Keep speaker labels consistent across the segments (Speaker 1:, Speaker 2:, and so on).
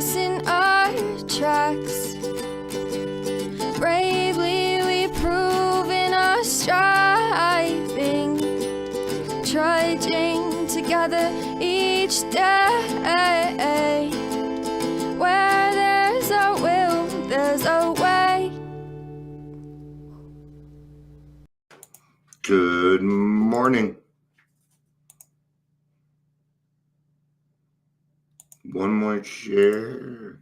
Speaker 1: rocks in our tracks. Bravely we prove in our striving, trudging together each day. Where there's a will, there's a way.
Speaker 2: Good morning. One more share.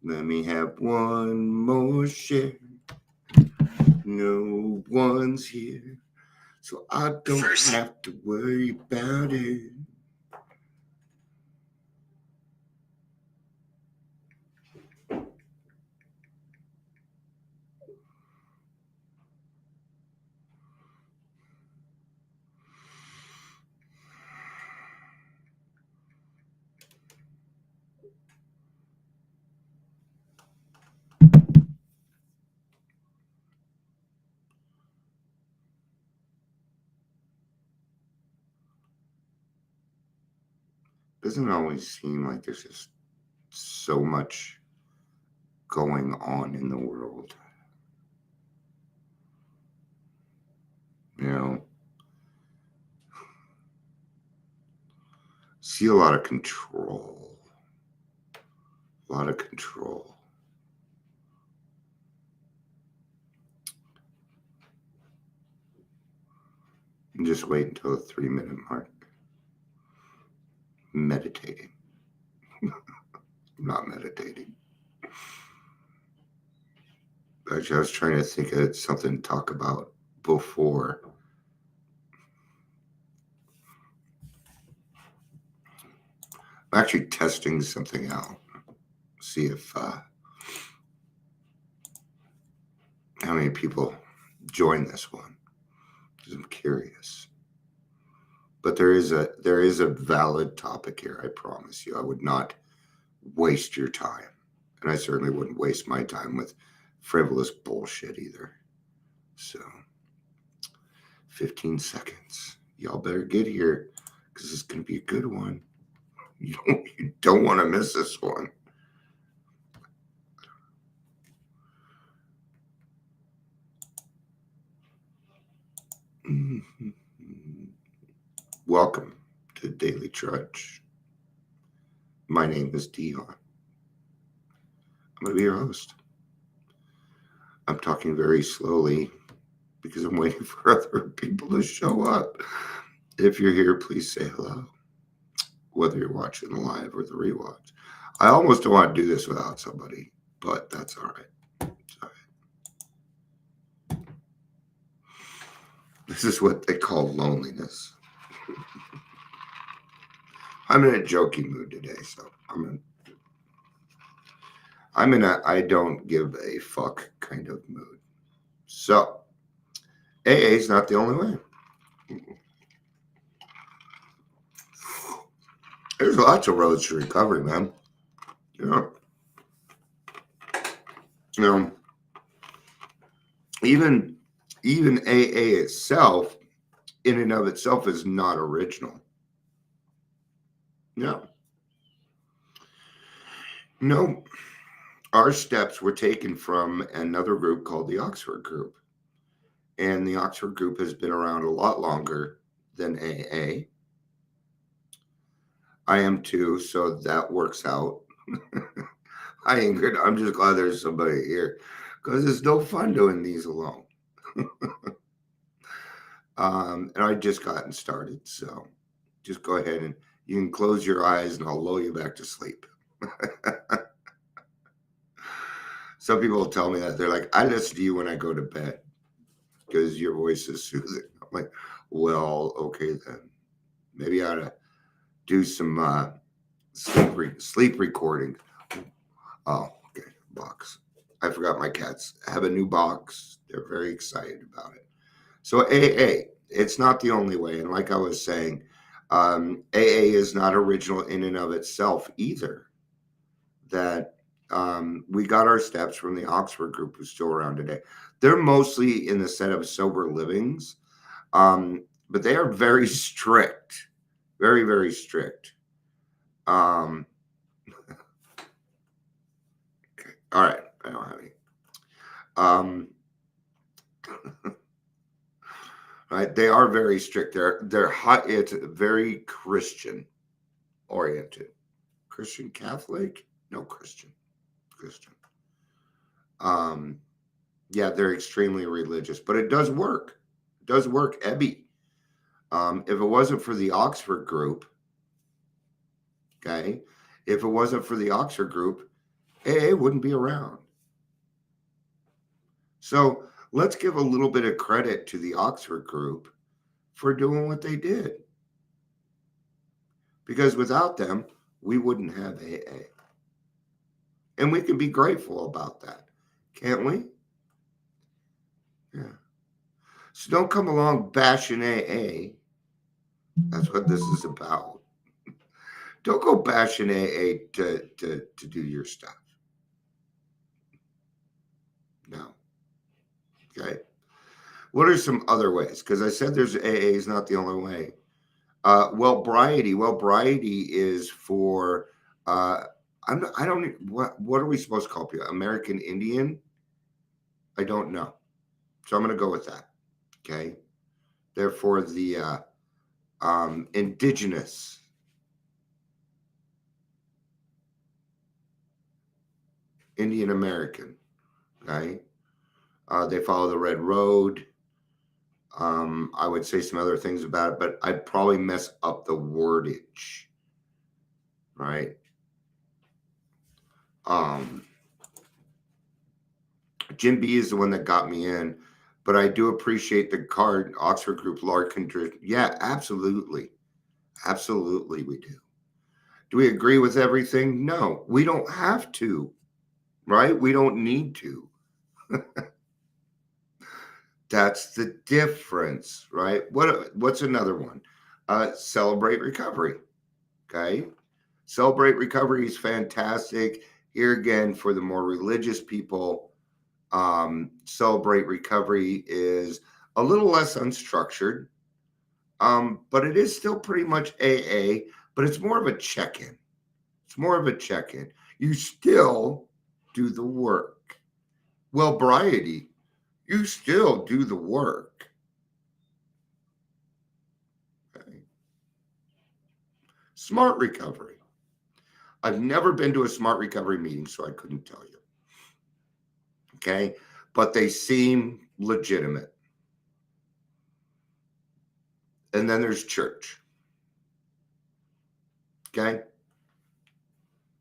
Speaker 2: Let me have one more share. No one's here, so I don't have to worry about it. Doesn't always seem like there's just so much going on in the world. You know, see a lot of control. And just wait until the 3-minute mark. Meditating. Not meditating. Actually, I was trying to think of something to talk about before. I'm actually testing something out. See if how many people join this one. Because I'm curious. But there is a valid topic here, I promise you. I would not waste your time. And I certainly wouldn't waste my time with frivolous bullshit either. So 15 seconds. Y'all better get here because it's going to be a good one. You don't want to miss this one. Mm-hmm. Welcome to Daily Trudge. My name is Dion. I'm going to be your host. I'm talking very slowly because I'm waiting for other people to show up. If you're here, please say hello, whether you're watching the live or the rewatch. I almost don't want to do this without somebody, but that's all right. It's all right. This is what they call loneliness. I'm in a joking mood today, so I'm in a I don't give a fuck kind of mood. So AA is not the only way. There's lots of roads to recovery, man. You know, even AA itself, in and of itself, is not original. No. Our steps were taken from another group called the Oxford Group. And the Oxford Group has been around a lot longer than AA. I am too, so that works out. Hi, Ingrid. I'm just glad there's somebody here because it's no fun doing these alone. And I just gotten started, so just go ahead and you can close your eyes and I'll lull you back to sleep. Some people will tell me that. They're like, I listen to you when I go to bed because your voice is soothing. I'm like, well, okay then. Maybe I ought to do some sleep recording. Oh, okay, box. I forgot my cats have a new box. They're very excited about it. So AA, it's not the only way. And like I was saying, AA is not original in and of itself either. That we got our steps from the Oxford Group, who's still around today. They're mostly in the set of sober livings, but they are very strict, very, very strict. Okay. All right. I don't have any. Right. They are very strict. They're hot. It's very Christian oriented. Christian Catholic? No, Christian. Christian. Um, yeah, they're extremely religious, but it does work. It does work, Ebby. If it wasn't for the Oxford group, okay, if it wasn't for the Oxford group, AA wouldn't be around. So let's give a little bit of credit to the Oxford group for doing what they did. Because without them, we wouldn't have AA. And we can be grateful about that, can't we? Yeah. So don't come along bashing AA. That's what this is about. Don't go bashing AA to do your stuff. No. Okay. What are some other ways? Because I said there's AA is not the only way. Wellbriety. Wellbriety is for I don't what are we supposed to call people? American Indian? I don't know. So I'm going to go with that. Okay. Therefore, the indigenous. Indian American. Okay. They follow the Red Road. I would say some other things about it, but I'd probably mess up the wordage. Right. Jim B is the one that got me in, but I do appreciate the card Oxford Group Lark contribute. Yeah, absolutely. Absolutely, we do. Do we agree with everything? No, we don't have to, right? We don't need to. That's the difference, right? What's another one? Celebrate recovery. Okay. Celebrate recovery is fantastic. Here again, for the more religious people, celebrate recovery is a little less unstructured, but it is still pretty much AA, but it's more of a check-in. It's more of a check-in. You still do the work. Wellbriety, you still do the work. Okay. Smart recovery. I've never been to a smart recovery meeting, so I couldn't tell you. Okay. But they seem legitimate. And then there's church. Okay.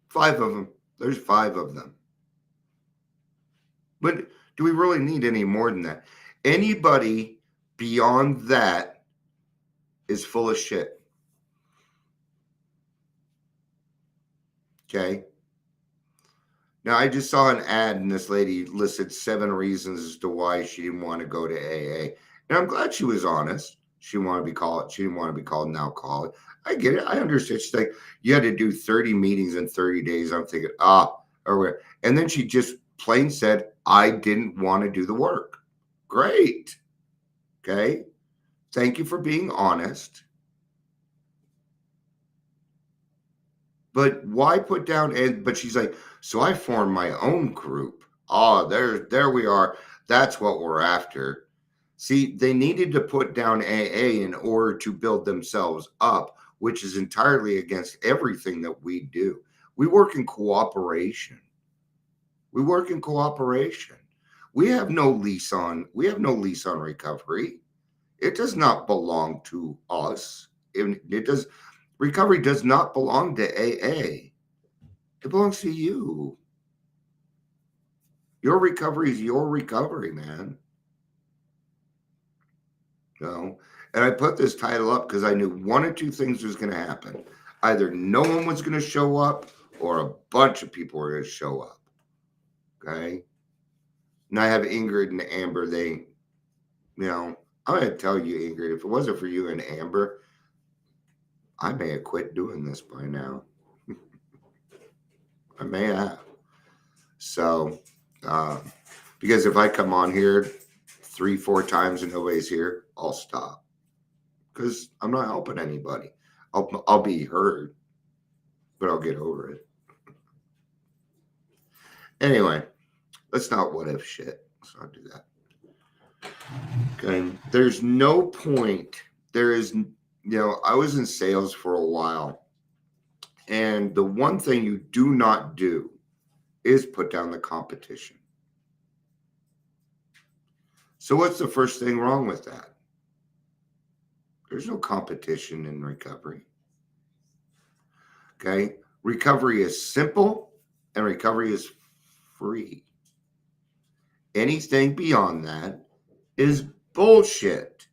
Speaker 2: 5 of them. There's 5 of them. But do we really need any more than that? Anybody beyond that is full of shit. Okay. Now, I just saw an ad and this lady listed 7 reasons as to why she didn't want to go to AA. And I'm glad she was honest. She didn't want to be called an alcoholic. I get it. I understand. She's like, you had to do 30 meetings in 30 days. I'm thinking, or where. And then she just plain said, I didn't want to do the work. Great. Okay. Thank you for being honest. But why put down, but she's like, so I formed my own group. Oh, there we are. That's what we're after. See, they needed to put down AA in order to build themselves up, which is entirely against everything that we do. We work in cooperation. We work in cooperation. We have no lease on recovery. It does not belong to us. It does. Recovery does not belong to AA. It belongs to you. Your recovery is your recovery, man. No. And I put this title up because I knew one or two things was going to happen. Either no one was going to show up or a bunch of people were going to show up. Okay. And I have Ingrid and Amber. I'm going to tell you, Ingrid, if it wasn't for you and Amber, I may have quit doing this by now. I may have. So, because if I come on here 3-4 times and nobody's here, I'll stop because I'm not helping anybody. I'll be heard. but I'll get over it. Anyway, let's not what if shit. Let's not do that. Okay. There's no point. There is, I was in sales for a while. And the one thing you do not do is put down the competition. So what's the first thing wrong with that? There's no competition in recovery. Okay. Recovery is simple and recovery is free. Anything beyond that is bullshit.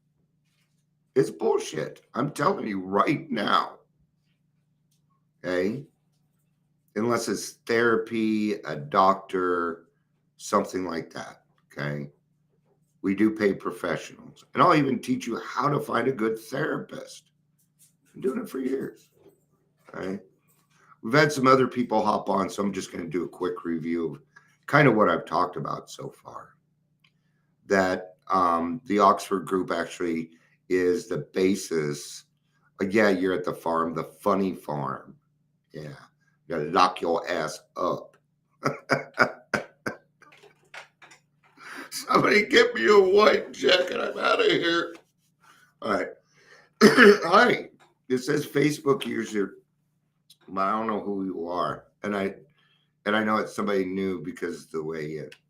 Speaker 2: It's bullshit. I'm telling you right now. Okay. Unless it's therapy, a doctor, something like that. Okay. We do pay professionals. And I'll even teach you how to find a good therapist. I'm doing it for years. Okay. We've had some other people hop on, so I'm just going to do a quick review of kind of what I've talked about so far. That the Oxford group actually is the basis. Yeah, you're at the farm, the funny farm. Yeah, you gotta lock your ass up. Somebody get me a white jacket. I'm out of here. All right. Hi. It says Facebook user, but I don't know who you are, and I know it's somebody new because the way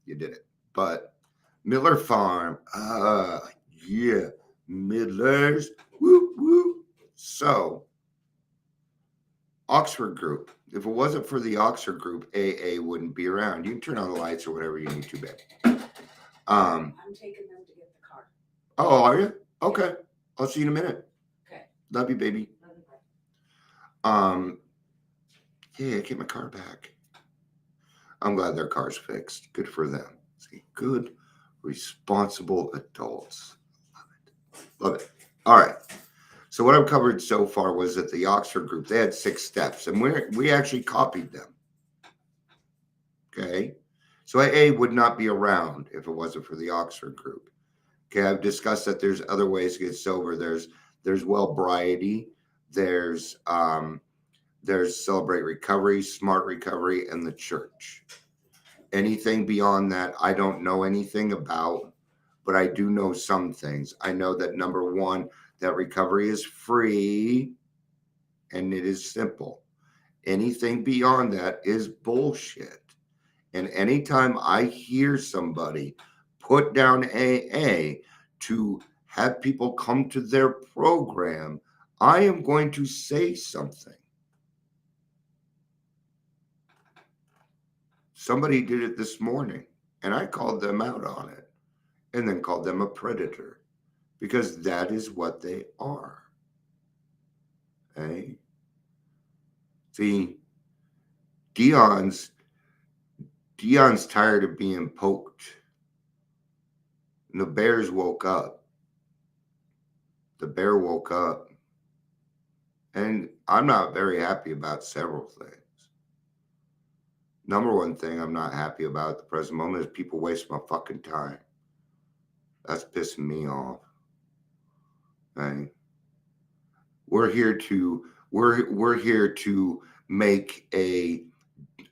Speaker 2: you did it. But Miller Farm, yeah, Midlers, whoop whoop. So Oxford Group. If it wasn't for the Oxford Group, AA wouldn't be around. You can turn on the lights or whatever you need to, babe.
Speaker 3: I'm taking them to get the car.
Speaker 2: Oh, are you? Okay. I'll see you in a minute.
Speaker 3: Okay.
Speaker 2: Love you, baby. Yeah, get my car back. I'm glad their car's fixed. Good for them. See, good, responsible adults. Love it. Love it. All right. So what I've covered so far was that the Oxford group, they had 6 steps, and we actually copied them. Okay. So AA would not be around if it wasn't for the Oxford group. Okay. I've discussed that there's other ways to get sober. There's Wellbriety. There's Celebrate Recovery, Smart Recovery, and the church. Anything beyond that, I don't know anything about, but I do know some things. I know that number one, that recovery is free and it is simple. Anything beyond that is bullshit. And anytime I hear somebody put down AA to have people come to their program, I am going to say something. Somebody did it this morning, and I called them out on it, and then called them a predator, because that is what they are. Okay? See, Dion's tired of being poked. And the bears woke up. The bear woke up. And I'm not very happy about several things. Number one thing I'm not happy about at the present moment is people waste my fucking time. That's pissing me off. Okay?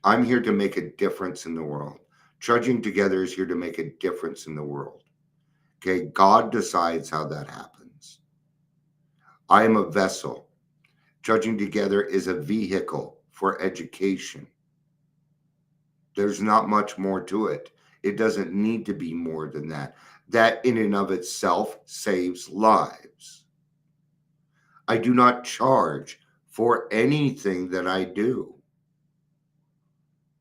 Speaker 2: I'm here to make a difference in the world. Trudging Together is here to make a difference in the world. Okay, God decides how that happens. I am a vessel. Trudging Together is a vehicle for education. There's not much more to it. It doesn't need to be more than that. That in and of itself saves lives. I do not charge for anything that I do.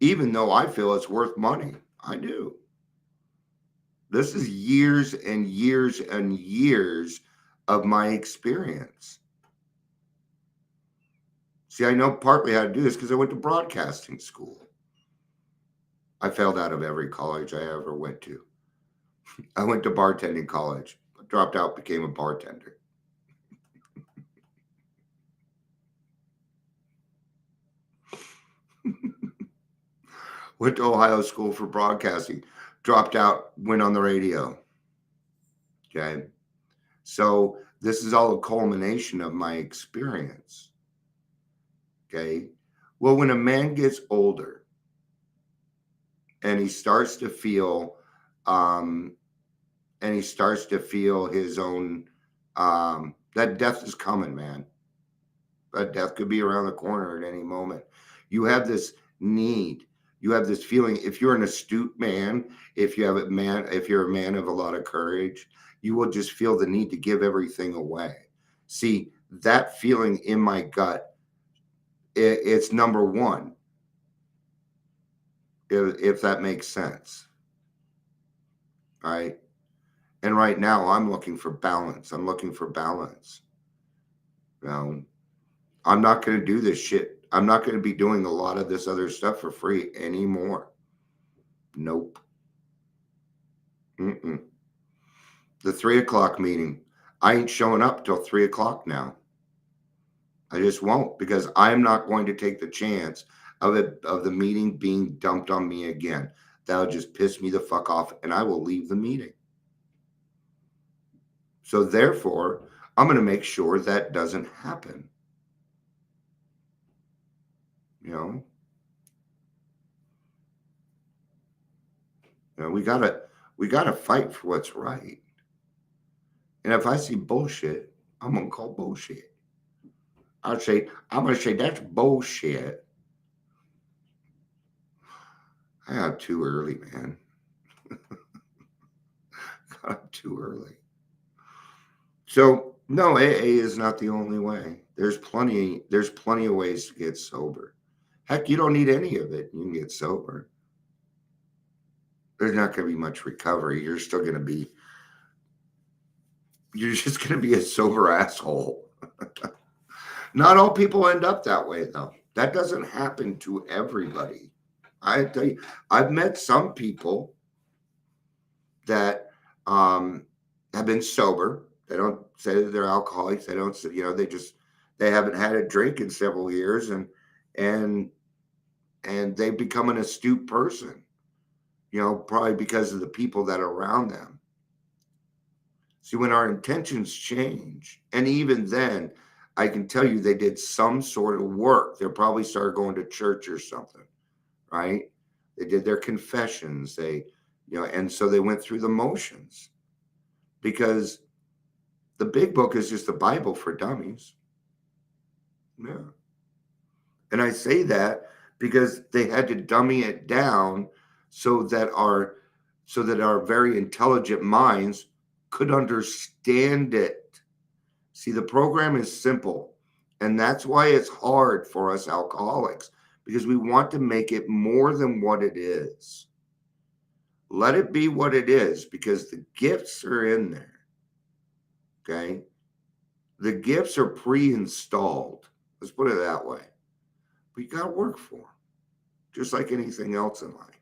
Speaker 2: Even though I feel it's worth money, I do. This is years and years and years of my experience. See, I know partly how to do this because I went to broadcasting school. I failed out of every college I ever went to. I went to bartending college, dropped out, became a bartender. Went to Ohio School for Broadcasting, dropped out, went on the radio. Okay. So this is all a culmination of my experience. Okay. Well, when a man gets older and he starts to feel, his own, that death is coming, man. That death could be around the corner at any moment. You have this need. You have this feeling. If you're an astute man, if you're a man of a lot of courage, you will just feel the need to give everything away. See, that feeling in my gut, it's number one, if that makes sense. All right. And right now I'm looking for balance. I'm not going to do this shit. I'm not going to be doing a lot of this other stuff for free anymore. Nope. The 3:00 meeting, I ain't showing up till 3:00 now. I just won't, because I'm not going to take the chance of the meeting being dumped on me again. That'll just piss me the fuck off, and I will leave the meeting. So therefore, I'm going to make sure that doesn't happen. We gotta fight for what's right. And if I see bullshit, I'm gonna call bullshit. I'm gonna say that's bullshit. I got up too early, man. Got up too early. So no, AA is not the only way. There's plenty of ways to get sober. Heck, you don't need any of it. You can get sober. There's not going to be much recovery. You're just going to be a sober asshole. Not all people end up that way, though. That doesn't happen to everybody. I tell you, I've met some people that have been sober. They don't say that they're alcoholics. They don't say, they haven't had a drink in several years, and they become an astute person, probably because of the people that are around them. See, when our intentions change, and even then, I can tell you they did some sort of work. They probably started going to church or something, right? They did their confessions. And so they went through the motions, because the big book is just the Bible for dummies. Yeah. And I say that because they had to dummy it down so that our very intelligent minds could understand it. See, the program is simple, and that's why it's hard for us alcoholics, because we want to make it more than what it is. Let it be what it is, because the gifts are in there. Okay? The gifts are pre-installed. Let's put it that way. But you got to work for them, just like anything else in life.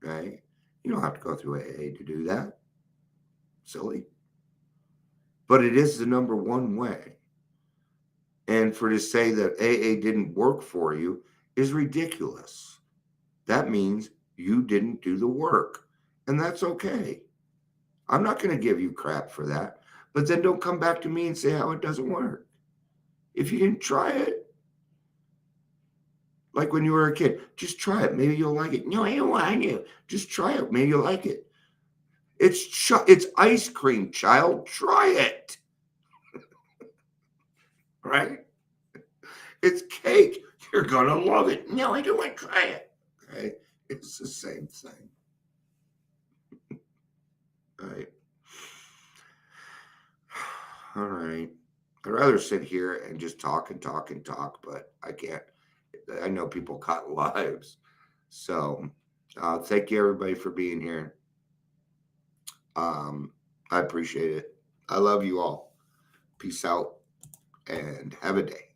Speaker 2: Okay? You don't have to go through AA to do that. Silly. But it is the number one way. And to say that AA didn't work for you is ridiculous. That means you didn't do the work. And that's okay. I'm not going to give you crap for that. But then don't come back to me and say how it doesn't work. If you didn't try it, like when you were a kid, just try it. Maybe you'll like it. No, I don't want to. Just try it. Maybe you'll like it. It's ice cream, child. Try it. Right? It's cake. You're going to love it. No, I don't want to try it. Okay? It's the same thing. Right? All right. I'd rather sit here and just talk and talk and talk, but I can't. I know people got lives. So thank you, everybody, for being here. I appreciate it. I love you all. Peace out and have a day.